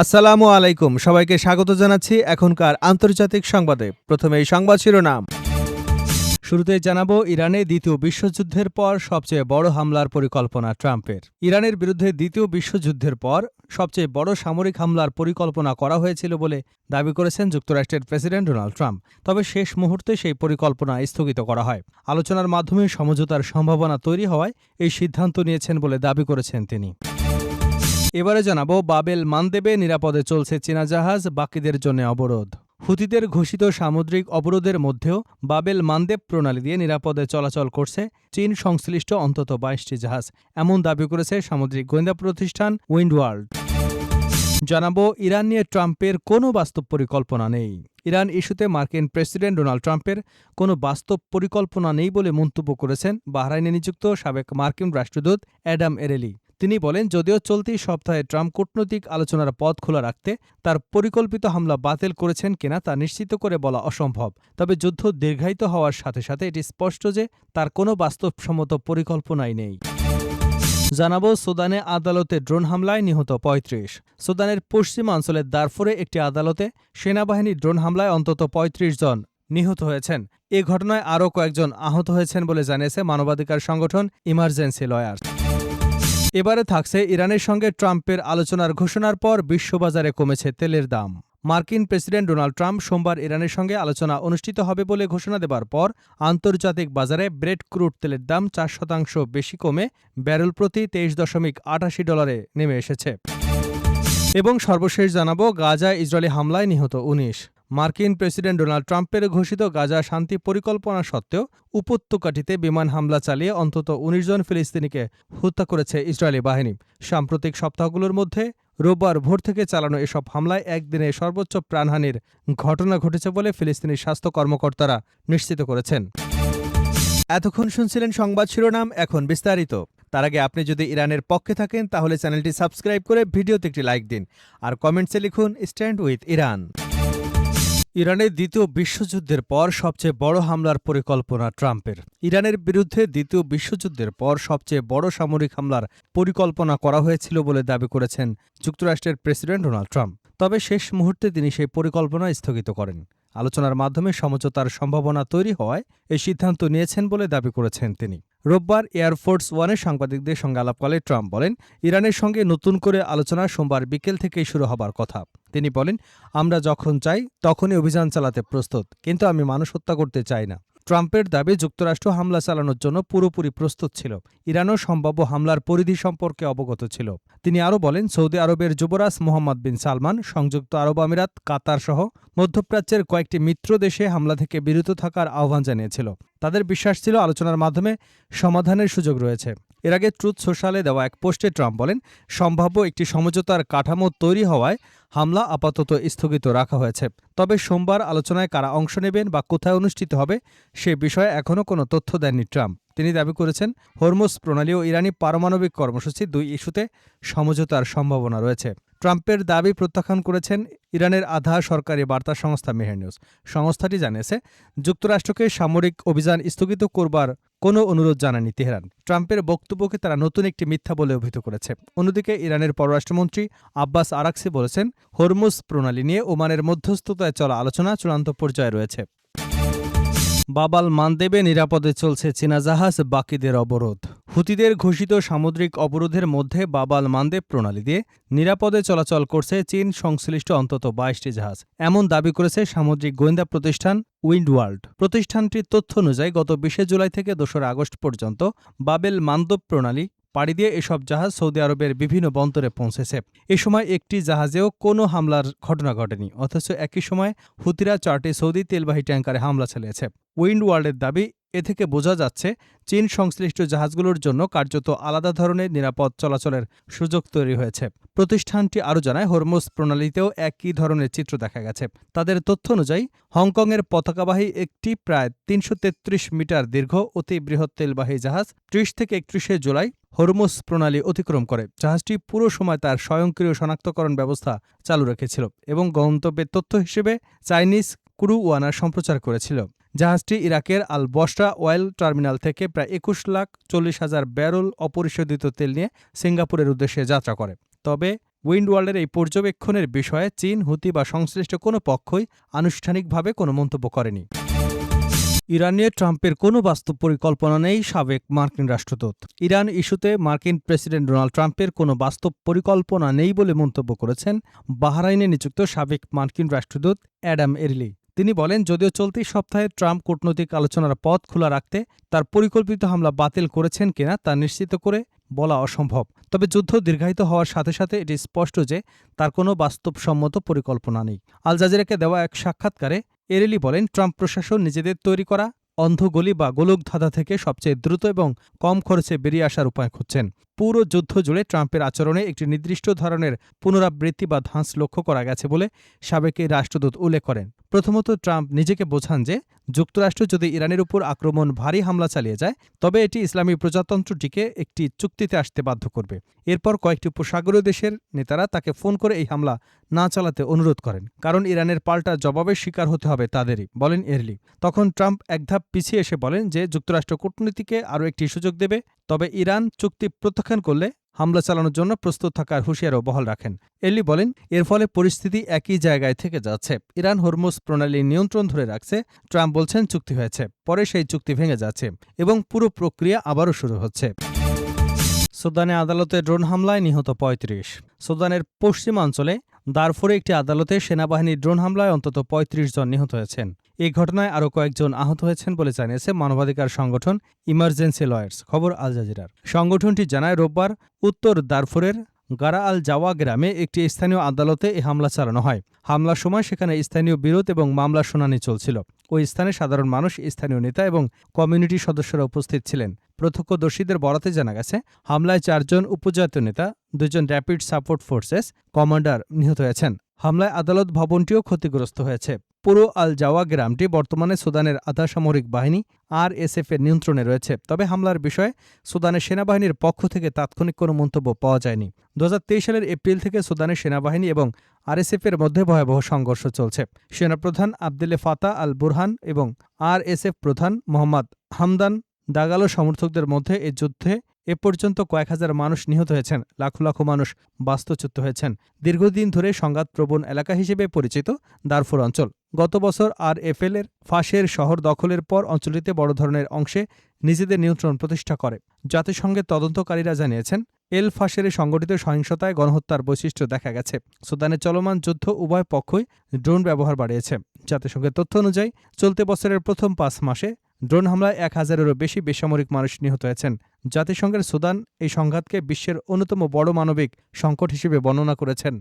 আসসালামু আলাইকুম, সবাইকে স্বাগত জানাচ্ছি এখনকার আন্তর্জাতিক সংবাদে। প্রথমে এই সংবাদ শিরোনাম। শুরুতেই জানাবো, ইরানে দ্বিতীয় বিশ্বযুদ্ধের পর সবচেয়ে বড় হামলার পরিকল্পনা ট্রাম্পের। ইরানের বিরুদ্ধে দ্বিতীয় বিশ্বযুদ্ধের পর সবচেয়ে বড় সামরিক হামলার পরিকল্পনা করা হয়েছিল বলে দাবি করেছেন যুক্তরাষ্ট্রের প্রেসিডেন্ট ডোনাল্ড ট্রাম্প। তবে শেষ মুহূর্তে সেই পরিকল্পনা স্থগিত করা হয়। আলোচনার মাধ্যমে সমঝোতার সম্ভাবনা তৈরি হওয়ায় এই সিদ্ধান্ত নিয়েছেন বলে দাবি করেছেন তিনি। এবারে জানাবো, বাবেল মানদেবে নিরাপদে চলছে চীনা জাহাজ, বাকিদের জন্য অবরোধ। হুতিদের ঘোষিত সামুদ্রিক অবরোধের মধ্যেও বাবেল মানদেব প্রণালী দিয়ে নিরাপদে চলাচল করছে চীন সংশ্লিষ্ট অন্তত ২২টি জাহাজ, এমন দাবি করেছে সামুদ্রিক গোয়েন্দা প্রতিষ্ঠান উইন্ডওয়ার্ল্ড। জানাবো, ইরান নিয়ে ট্রাম্পের কোনো বাস্তব পরিকল্পনা নেই। ইরান ইস্যুতে মার্কিন প্রেসিডেন্ট ডোনাল্ড ট্রাম্পের কোনো বাস্তব পরিকল্পনা নেই বলে মন্তব্য করেছেন বাহরাইনে নিযুক্ত সাবেক মার্কিন রাষ্ট্রদূত অ্যাডাম এরেলি। তিনি বলেন, যদিও চলতি সপ্তাহে ট্রাম্প কূটনৈতিক আলোচনার পথ খোলা রাখতে তার পরিকল্পিত হামলা বাতিল করেছেন কিনা তা নিশ্চিত করে বলা অসম্ভব, তবে যুদ্ধ দীর্ঘায়িত হওয়ার সাথে সাথে এটি স্পষ্ট যে তার কোনো বাস্তবসম্মত পরিকল্পনাই নেই। জানাবো, সুদানে আদালতে ড্রোন হামলায় নিহত ৩৫। সুদানের পশ্চিমাঞ্চলের দারফুরে একটি আদালতে সেনাবাহিনীর ড্রোন হামলায় অন্তত ৩৫ জন নিহত হয়েছেন। এ ঘটনায় আরও কয়েকজন আহত হয়েছেন বলে জানিয়েছে মানবাধিকার সংগঠন ইমার্জেন্সি লয়ার্স। এবারে থাকছে, ইরানের সঙ্গে ট্রাম্পের আলোচনার ঘোষণার পর বিশ্ববাজারে কমেছে তেলের দাম। মার্কিন প্রেসিডেন্ট ডোনাল্ড ট্রাম্প সোমবার ইরানের সঙ্গে আলোচনা অনুষ্ঠিত হবে বলে ঘোষণা দেবার পর আন্তর্জাতিক বাজারে ব্রেড ক্রুড তেলের দাম ৪% বেশি কমে ব্যারেল প্রতি $২৩.৮৮ নেমে এসেছে। এবং সর্বশেষ জানাবো, গাজায় ইসরায়েলি হামলায় নিহত ১৯। মার্কিন প্রেসিডেন্ট ডোনাল্ড ট্রাম্পের ঘোষিত গাজা শান্তি পরিকল্পনা সত্ত্বেও উপত্যকাটিতে বিমান হামলা চালিয়ে অন্তত ১৯ জন ফিলিস্তিনিকে হত্যা করেছে ইসরায়েলি বাহিনী। সাম্প্রতিক সপ্তাহগুলোর মধ্যে রোববার ভোর থেকে চালানো এসব হামলায় একদিনে সর্বোচ্চ প্রাণহানির ঘটনা ঘটেছে বলে ফিলিস্তিনি স্বাস্থ্য কর্মকর্তারা নিশ্চিত করেছেন। এতক্ষণ শুনছিলেন সংবাদ শিরোনাম, এখন বিস্তারিত। তার আগে আপনি যদি ইরানের পক্ষে থাকেন তাহলে চ্যানেলটি সাবস্ক্রাইব করে ভিডিওতে একটি লাইক দিন আর কমেন্টসে লিখুন স্ট্যান্ড উইথ ইরান। ইরানের দ্বিতীয় বিশ্বযুদ্ধের পর সবচেয়ে বড় হামলার পরিকল্পনা ট্রাম্পের। ইরানের বিরুদ্ধে দ্বিতীয় বিশ্বযুদ্ধের পর সবচেয়ে বড় সামরিক হামলার পরিকল্পনা করা হয়েছিল বলে দাবি করেছেন যুক্তরাষ্ট্রের প্রেসিডেন্ট ডোনাল্ড ট্রাম্প। তবে শেষ মুহূর্তে তিনি সেই পরিকল্পনা স্থগিত করেন। আলোচনার মাধ্যমে সমঝোতার সম্ভাবনা তৈরি হওয়ায় এই সিদ্ধান্ত নিয়েছেন বলে দাবি করেছেন তিনি। রোববার এয়ারফোর্স ওয়ানে সাংবাদিকদের সঙ্গে আলাপকালে ট্রাম্প বলেন, ইরানের সঙ্গে নতুন করে আলোচনা সোমবার বিকেল থেকেই শুরু হবার কথা। তিনি বলেন, আমরা যখন চাই তখনই অভিযান চালাতে প্রস্তুত, কিন্তু আমি মানুষ হত্যা করতে চাই না। ট্রাম্পের দাবি, যুক্তরাষ্ট্র হামলা চালানোর জন্য পুরোপুরি প্রস্তুত ছিল, ইরানও সম্ভাব্য হামলার পরিধি সম্পর্কে অবগত ছিল। তিনি আরও বলেন, সৌদি আরবের যুবরাজ মোহাম্মদ বিন সালমান, সংযুক্ত আরব আমিরাত, কাতার সহ মধ্যপ্রাচ্যের কয়েকটি মিত্র দেশে হামলা থেকে বিরত থাকার আহ্বান জানিয়েছিল। তাদের বিশ্বাস ছিল আলোচনার মাধ্যমে সমাধানের সুযোগ রয়েছে। এর আগে ট্রুথ সোশ্যালে দেওয়া এক পোস্টে ট্রাম্প বলেন, সম্ভাব্য একটি সমঝোতার কাঠামো তৈরি হওয়ায় হামলা আপাতত স্থগিত রাখা হয়েছে। তবে সোমবার আলোচনায় কারা অংশ নেবেন বা কোথায় অনুষ্ঠিত হবে সে বিষয়ে এখনও কোনো তথ্য দেননি ট্রাম্প। তিনি দাবি করেছেন, হরমুজ প্রণালী ও ইরানি পারমাণবিক কর্মসূচি, দুই ইস্যুতে সমঝোতার সম্ভাবনা রয়েছে। ট্রাম্পের দাবি প্রত্যাখ্যান করেছেন ইরানের আধা সরকারি বার্তা সংস্থা মেহের নিউজ। সংস্থাটি জানিয়েছে, যুক্তরাষ্ট্রকে সামরিক অভিযান স্থগিত করবার কোনো অনুরোধ জানায়নি তেহরান। ট্রাম্পের বক্তব্যকে তারা নতুন একটি মিথ্যা বলে অভিহিত করেছে। অন্যদিকে ইরানের পররাষ্ট্রমন্ত্রী আব্বাস আরাকসি বলেছেন, হরমুজ প্রণালী নিয়ে ওমানের মধ্যস্থতায় চলা আলোচনা চূড়ান্ত পর্যায়ে রয়েছে। বাবাল মানদেবে নিরাপদে চলছে চীনা জাহাজ, বাকিদের অবরোধ। হুতিদের ঘোষিত সামুদ্রিক অবরোধের মধ্যে বাবাল মানদেব প্রণালী দিয়ে নিরাপদে চলাচল করছে চীন সংশ্লিষ্ট অন্তত ২২টি জাহাজ, এমন দাবি করেছে সামুদ্রিক গোয়েন্দা প্রতিষ্ঠান উইন্ডওয়ার্ল্ড। প্রতিষ্ঠানটির তথ্য অনুযায়ী গত ২০ জুলাই থেকে ২রা আগস্ট পর্যন্ত বাবেল মানদেব প্রণালী পাড়ি দিয়ে এসব জাহাজ সৌদি আরবের বিভিন্ন বন্দরে পৌঁছেছে। এ সময় একটি জাহাজেও কোনো হামলার ঘটনা ঘটেনি, অথচ একই সময় হুতিরা 4টি সৌদি তেলবাহী ট্যাঙ্কারে হামলা চালিয়েছে। উইন্ডওয়ার্ল্ডের দাবি, এ থেকে বোঝা যাচ্ছে চীন সংশ্লিষ্ট জাহাজগুলোর জন্য কার্যত আলাদা ধরনের নিরাপদ চলাচলের সুযোগ তৈরি হয়েছে। প্রতিষ্ঠানটি আরও জানায়, হরমুজ প্রণালীতেও একই ধরনের চিত্র দেখা গেছে। তাদের তথ্য অনুযায়ী হংকংয়ের পতাকাবাহী একটি প্রায় ৩৩৩ মিটার দীর্ঘ অতি বৃহৎ তেলবাহী জাহাজ ৩০ থেকে ৩১ জুলাই হরমুজ প্রণালী অতিক্রম করে। জাহাজটি পুরো সময় তার স্বয়ংক্রিয় শনাক্তকরণ ব্যবস্থা চালু রেখেছিল এবং গন্তব্যের তথ্য হিসেবে চাইনিজ ক্রু-ওয়ানার সম্প্রচার করেছিল। জাহাজটি ইরাকের আল বসরা অয়েল টার্মিনাল থেকে প্রায় ২১,৪০,০০০ ব্যারেল অপরিশোধিত তেল নিয়ে সিঙ্গাপুরের উদ্দেশ্যে যাত্রা করে। তবে উইন্ডওয়ার্ল্ডের এই পর্যবেক্ষণের বিষয়ে চীন, হুতি বা সংশ্লিষ্ট কোনো পক্ষই আনুষ্ঠানিকভাবে কোনো মন্তব্য করেনি। ইরান নিয়ে ট্রাম্পের কোনো বাস্তব পরিকল্পনা নেই, সাবেক মার্কিন রাষ্ট্রদূত। ইরান ইস্যুতে মার্কিন প্রেসিডেন্ট ডোনাল্ড ট্রাম্পের কোনো বাস্তব পরিকল্পনা নেই বলে মন্তব্য করেছেন বাহরাইনে নিযুক্ত সাবেক মার্কিন রাষ্ট্রদূত অ্যাডাম এরলি। তিনি বলেন, যদিও চলতি সপ্তাহে ট্রাম্প কূটনৈতিক আলোচনার পথ খোলা রাখতে তার পরিকল্পিত হামলা বাতিল করেছেন কিনা তা নিশ্চিত করে বলা অসম্ভব। তবে যুদ্ধ দীর্ঘায়িত হওয়ার সাথে সাথে এটি স্পষ্ট যে তার কোনো বাস্তবসম্মত পরিকল্পনা নেই। আল জাজিরাকে দেওয়া এক সাক্ষাৎকারে এরেলি বলেন, ট্রাম্প প্রশাসন নিজেদের তৈরি করা অন্ধগলি বা গোলকধাঁধা থেকে সবচেয়ে দ্রুত এবং কম খরচে বেরিয়ে আসার উপায় খুঁজছেন। পুরো যুদ্ধ জুড়ে ট্রাম্পের আচরণে একটি নির্দিষ্ট ধরনের পুনরাবৃত্তি বা ধাঁচ লক্ষ্য করা গেছে বলে সাবেক এই রাষ্ট্রদূত উল্লেখ করেন। প্রথমত, ট্রাম্প নিজেকে বোঝান যে যুক্তরাষ্ট্র যদি ইরানের উপর আক্রমণ ভারী হামলা চালিয়ে যায় তবে এটি ইসলামী প্রজাতন্ত্রটিকে একটি চুক্তিতে আসতে বাধ্য করবে। এরপর কয়েকটি উপসাগরীয় দেশের নেতারা তাকে ফোন করে এই হামলা না চালাতে অনুরোধ করেন, কারণ ইরানের পাল্টা জবাবের শিকার হতে হবে তাদেরই, বলেন এরলি। তখন ট্রাম্প এক ধাপ পিছিয়ে এসে বলেন যে যুক্তরাষ্ট্র কূটনীতিকে আরও একটি সুযোগ দেবে, তবে ইরান চুক্তি প্রত্যাখ্যান করলে হামলা চালানোর জন্য প্রস্তুত থাকার হুঁশিয়ারও বহাল রাখেন। এরলি বলেন, এর ফলে পরিস্থিতি একই জায়গায় থেকে যাচ্ছে। ইরান হরমুজ প্রণালী নিয়ন্ত্রণ ধরে রাখছে। ট্রাম্প বলছেন চুক্তি হয়েছে, পরে সেই চুক্তি ভেঙে যাচ্ছে এবং পুরো প্রক্রিয়া আবারও শুরু হচ্ছে। সুদানে আদালতে ড্রোন হামলায় নিহত ৩৫। সুদানের পশ্চিমাঞ্চলে দারফুরে একটি আদালতে সেনাবাহিনীর ড্রোন হামলায় অন্তত ৩৫ জন নিহত হয়েছেন। এই ঘটনায় আরও কয়েকজন আহত হয়েছেন বলে জানিয়েছে মানবাধিকার সংগঠন ইমার্জেন্সি লয়ার্স। খবর আল জাজিরার। সংগঠনটি জানায়, রোববার উত্তর দারফুরের গারা আল জাওয়া গ্রামে একটি স্থানীয় আদালতে এই হামলা চালানো হয়। হামলার সময় সেখানে স্থানীয় বিরোধ এবং মামলার শুনানি চলছিল। ওই স্থানে সাধারণ মানুষ, স্থানীয় নেতা এবং কমিউনিটি সদস্যরা উপস্থিত ছিলেন। প্রত্যক্ষদর্শীদের বরাতে জানা গেছে, হামলায় ৪ জন উপজাতীয় নেতা, ২ জন র্যাপিড সাপোর্ট ফোর্সেস কমান্ডার নিহত হয়েছেন। হামলায় আদালত ভবনটিও ক্ষতিগ্রস্ত হয়েছে। পুরো আল জাওয়া গ্রামটি বর্তমানে সুদানের আধা সামরিক বাহিনী RSF এর নিয়ন্ত্রণে রয়েছে। তবে হামলার বিষয়ে সুদানের সেনাবাহিনীর পক্ষ থেকে তাৎক্ষণিক কোনো মন্তব্য পাওয়া যায়নি। ২০২৩ সালের এপ্রিল থেকে সুদানের সেনাবাহিনী এবং RSF এর মধ্যে ভয়াবহ সংঘর্ষ চলছে। সেনাপ্রধান আবদেলে ফাতা আল বুরহান এবং RSF প্রধান মোহাম্মদ হামদান দাগালো সমর্থকদের মধ্যে এই যুদ্ধে এ পর্যন্ত কয়েক হাজার মানুষ নিহত হয়েছেন, লাখো লাখো মানুষ বাস্তুচ্যুত হয়েছেন। দীর্ঘদিন ধরে সংঘাতপ্রবণ এলাকা হিসেবে পরিচিত দারফুর অঞ্চল গত বছর RFL এর ফাঁসের শহর দখলের পর অঞ্চলটিতে বড় ধরনের অংশে নিজেদের নিয়ন্ত্রণ প্রতিষ্ঠা করে। জাতিসংঘের তদন্তকারীরা জানিয়েছেন, এল ফাশেরে সংগঠিত সহিংসতায় গণহত্যার বৈশিষ্ট্য দেখা গেছে। সুদানের চলমান যুদ্ধ উভয় পক্ষই ড্রোন ব্যবহার বাড়িয়েছে। জাতিসংঘের তথ্য অনুযায়ী চলতি বছরের প্রথম ৫ মাসে ড্রোন হামলায় ১,০০০-এরও বেশি বেসামরিক মানুষ নিহত হয়েছেন। জাতিসংঘের সুদান এই সংঘাতকে বিশ্বের অন্যতম বড় মানবিক সংকট হিসেবে বর্ণনা করেছেন।